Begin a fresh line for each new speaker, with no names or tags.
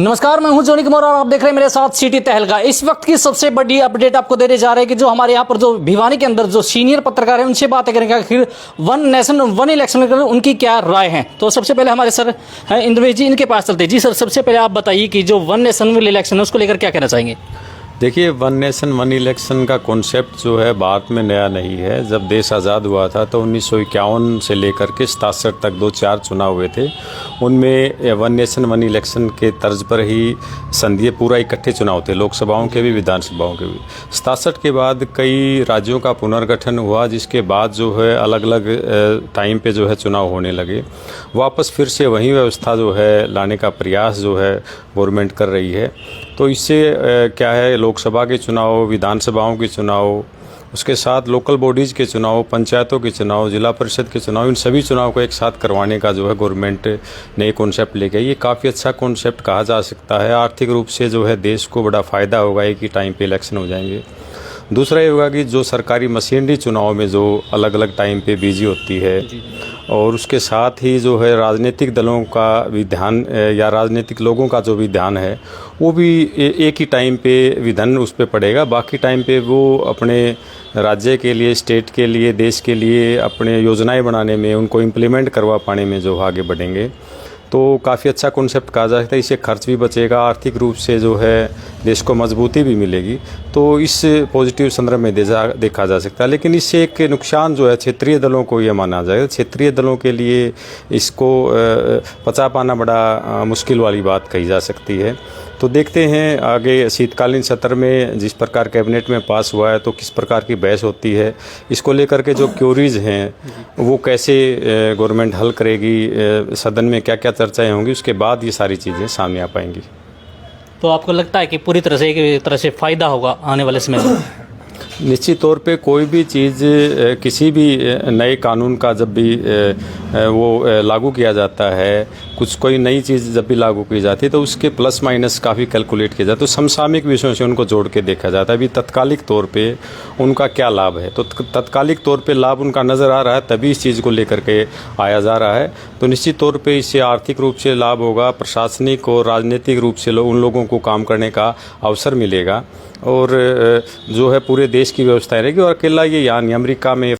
नमस्कार, मैं हूं जोनी कुमार और आप देख रहे हैं मेरे साथ सिटी तहलका। इस वक्त की सबसे बड़ी अपडेट आपको देने जा रहे हैं कि जो हमारे यहाँ पर जो भिवानी के अंदर जो सीनियर पत्रकार हैं उनसे बातें करेंगे आखिर वन नेशन वन इलेक्शन कर उनकी क्या राय है। तो सबसे पहले हमारे सर हैं इंद्रवेश जी, इनके पास चलते हैं। जी सर, सबसे पहले आप बताइए कि जो वन नेशन वन इलेक्शन है उसको लेकर क्या कहना चाहेंगे।
देखिए, वन नेशन वन इलेक्शन का कॉन्सेप्ट जो है भारत में नया नहीं है। जब देश आज़ाद हुआ था तो 1951 से लेकर के 67 तक 2-4 चुनाव हुए थे। उनमें वन नेशन वन इलेक्शन के तर्ज पर ही संघीय पूरा इकट्ठे चुनाव थे, लोकसभाओं के भी विधानसभाओं के भी। 67 के बाद कई राज्यों का पुनर्गठन हुआ, जिसके बाद जो है अलग अलग टाइम पे जो है चुनाव होने लगे। वापस फिर से वही व्यवस्था जो है लाने का प्रयास जो है गवर्नमेंट कर रही है। तो इससे क्या है, लोकसभा के चुनाव, विधानसभाओं के चुनाव, उसके साथ लोकल बॉडीज़ के चुनाव, पंचायतों के चुनाव, जिला परिषद के चुनाव, इन सभी चुनाव को एक साथ करवाने का जो है गवर्नमेंट नए कॉन्सेप्ट लेके आई। ये काफ़ी अच्छा कॉन्सेप्ट कहा जा सकता है। आर्थिक रूप से जो है देश को बड़ा फ़ायदा होगा, एक ही टाइम पे इलेक्शन हो जाएंगे। दूसरा ये होगा कि जो सरकारी मशीनरी चुनाव में जो अलग अलग टाइम पे बिजी होती है, और उसके साथ ही जो है राजनीतिक दलों का भी ध्यान या राजनीतिक लोगों का जो भी ध्यान है वो भी एक ही टाइम पे विधन उस पर पड़ेगा। बाकी टाइम पे वो अपने राज्य के लिए, स्टेट के लिए, देश के लिए अपने योजनाएं बनाने में, उनको इम्प्लीमेंट करवा पाने में जो आगे बढ़ेंगे। तो काफ़ी अच्छा कॉन्सेप्ट कहा जा सकता है। इससे खर्च भी बचेगा, आर्थिक रूप से जो है देश को मजबूती भी मिलेगी। तो इस पॉजिटिव संदर्भ में देखा जा सकता है। लेकिन इससे एक नुकसान जो है क्षेत्रीय दलों को ये माना जाएगा। क्षेत्रीय दलों के लिए इसको पचा पाना बड़ा मुश्किल वाली बात कही जा सकती है। तो देखते हैं आगे शीतकालीन सत्र में जिस प्रकार कैबिनेट में पास हुआ है तो किस प्रकार की बहस होती है। इसको लेकर के जो क्यूरीज हैं वो कैसे गवर्नमेंट हल करेगी, सदन में क्या क्या चर्चाएं होंगी, उसके बाद ये सारी चीज़ें सामने आ पाएंगी।
तो आपको लगता है कि पूरी तरह से एक तरह से फ़ायदा होगा आने वाले समय में?
निश्चित तौर पे कोई भी चीज़, किसी भी नए कानून का जब भी वो लागू किया जाता है, कोई नई चीज़ जब भी लागू की जाती है तो उसके प्लस माइनस काफ़ी कैलकुलेट किया जाता है। तो समसामयिक विषयों से उनको जोड़ के देखा जाता है। अभी तत्कालिक तौर पे उनका क्या लाभ है, तो तत्कालिक तौर पे लाभ उनका नज़र आ रहा है, तभी इस चीज़ को लेकर के आया जा रहा है। तो निश्चित तौर पे इससे आर्थिक रूप से लाभ होगा, प्रशासनिक और राजनीतिक रूप से उन लोगों को काम करने का अवसर मिलेगा, और जो है पूरे देश की व्यवस्था रहेगी। और अकेला ये यहाँ नहीं, अमेरिका में